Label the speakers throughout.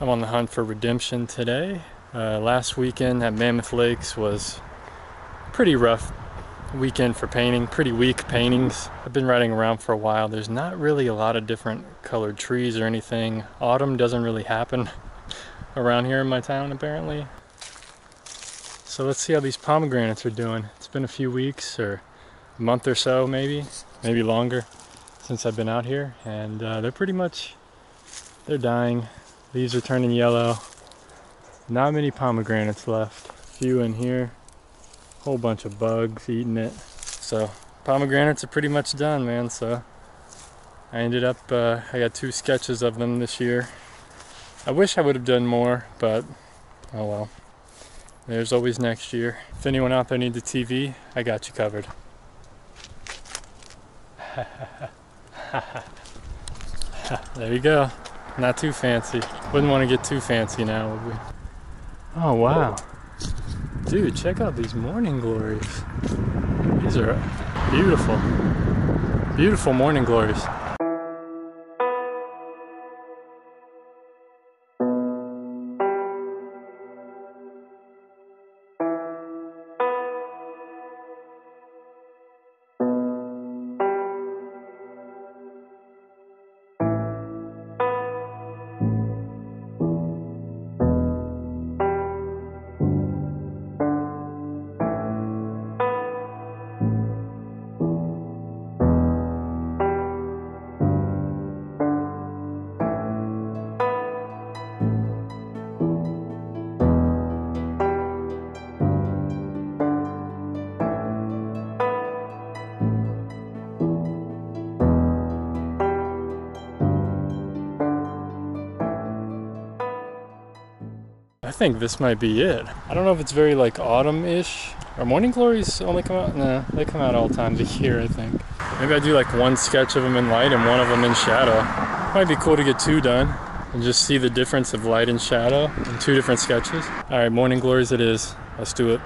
Speaker 1: I'm on the hunt for redemption today. Last weekend at Mammoth Lakes was pretty rough weekend for painting, pretty weak paintings. I've been riding around for a while. There's not really a lot of different colored trees or anything. Autumn doesn't really happen around here in my town apparently. So let's see how these pomegranates are doing. It's been a few weeks or a month or so maybe longer since I've been out here, and they're dying. Leaves are turning yellow. Not many pomegranates left. A few in here. Whole bunch of bugs eating it. So pomegranates are pretty much done, man. So I ended up, I got 2 sketches of them this year. I wish I would have done more, but oh well. There's always next year. If anyone out there needs a TV, I got you covered. There you go. Not too fancy. Wouldn't want to get too fancy now, would we? Oh wow. Dude, check out these morning glories. These are beautiful. Beautiful morning glories. I think this might be it. I don't know if it's very like autumn-ish. Our morning glories only come out, nah, they come out all times of year, I think. Maybe I do like 1 sketch of them in light and 1 of them in shadow. Might be cool to get 2 done and just see the difference of light and shadow in 2 different sketches. All right, morning glories it is. Let's do it.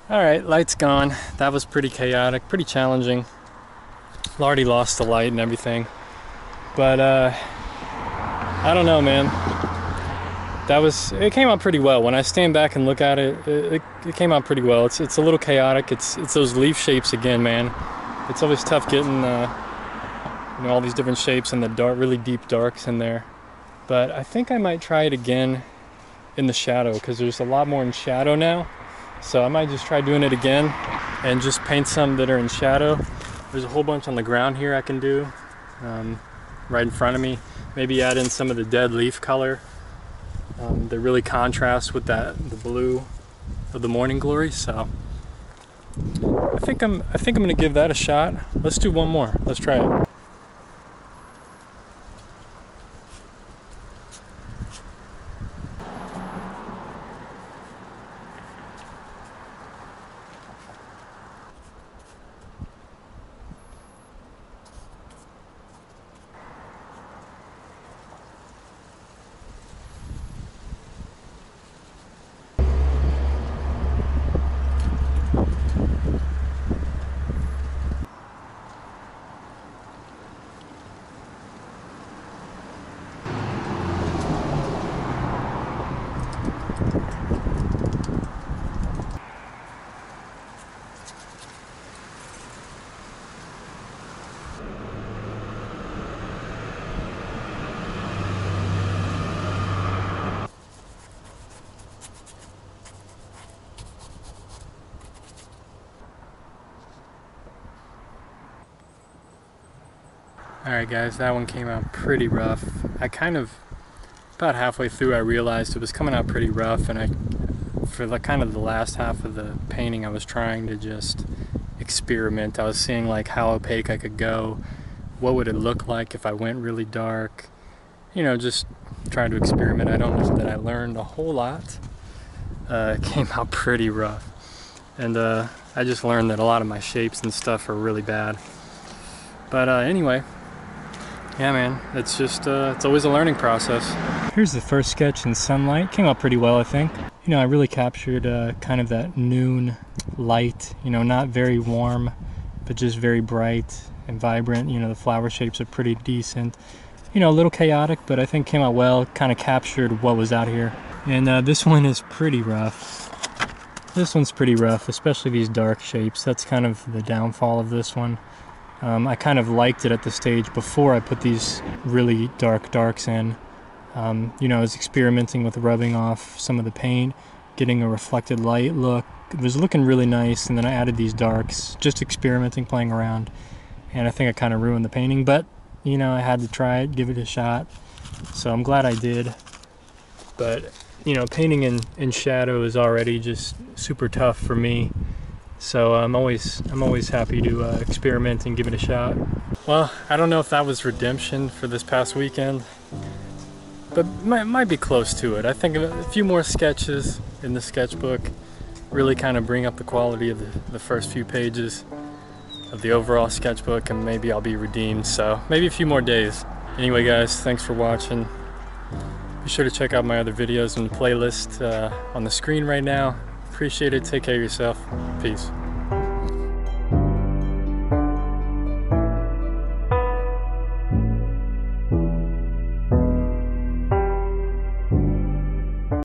Speaker 1: All right, light's gone. That was pretty chaotic, pretty challenging. Already lost the light and everything. But I don't know, man. It came out pretty well. When I stand back and look at it, it came out pretty well. It's a little chaotic. It's those leaf shapes again, man. It's always tough getting all these different shapes and the dark, really deep darks in there. But I think I might try it again in the shadow because there's a lot more in shadow now. So I might just try doing it again and just paint some that are in shadow. There's a whole bunch on the ground here I can do, right in front of me. Maybe add in some of the dead leaf color that really contrasts with the blue of the morning glory. So I think I'm gonna give that a shot. Let's do 1 more. Let's try it. Alright guys, that one came out pretty rough. About halfway through I realized it was coming out pretty rough, and for kind of the last half of the painting I was trying to just experiment. I was seeing like how opaque I could go, what would it look like if I went really dark, you know, just trying to experiment. I don't know that I learned a whole lot. It came out pretty rough, and I just learned that a lot of my shapes and stuff are really bad. But anyway, yeah man, it's just it's always a learning process. Here's the first sketch in sunlight. Came out pretty well, I think. You know, I really captured kind of that noon light, you know, not very warm, but just very bright and vibrant. You know, the flower shapes are pretty decent. You know, a little chaotic, but I think came out well, kind of captured what was out here. And this one is pretty rough. This one's pretty rough, especially these dark shapes. That's kind of the downfall of this one. I kind of liked it at the stage before I put these really darks in. You know, I was experimenting with rubbing off some of the paint, getting a reflected light look. It was looking really nice, and then I added these darks, just experimenting, playing around. And I think I kind of ruined the painting, but, you know, I had to try it, give it a shot. So I'm glad I did. But, you know, painting in shadow is already just super tough for me. So I'm always happy to experiment and give it a shot. Well, I don't know if that was redemption for this past weekend, but might be close to it. I think a few more sketches in the sketchbook really kind of bring up the quality of the first few pages of the overall sketchbook, and maybe I'll be redeemed. So maybe a few more days. Anyway guys, thanks for watching. Be sure to check out my other videos in the playlist on the screen right now. Appreciate it. Take care of yourself. Peace.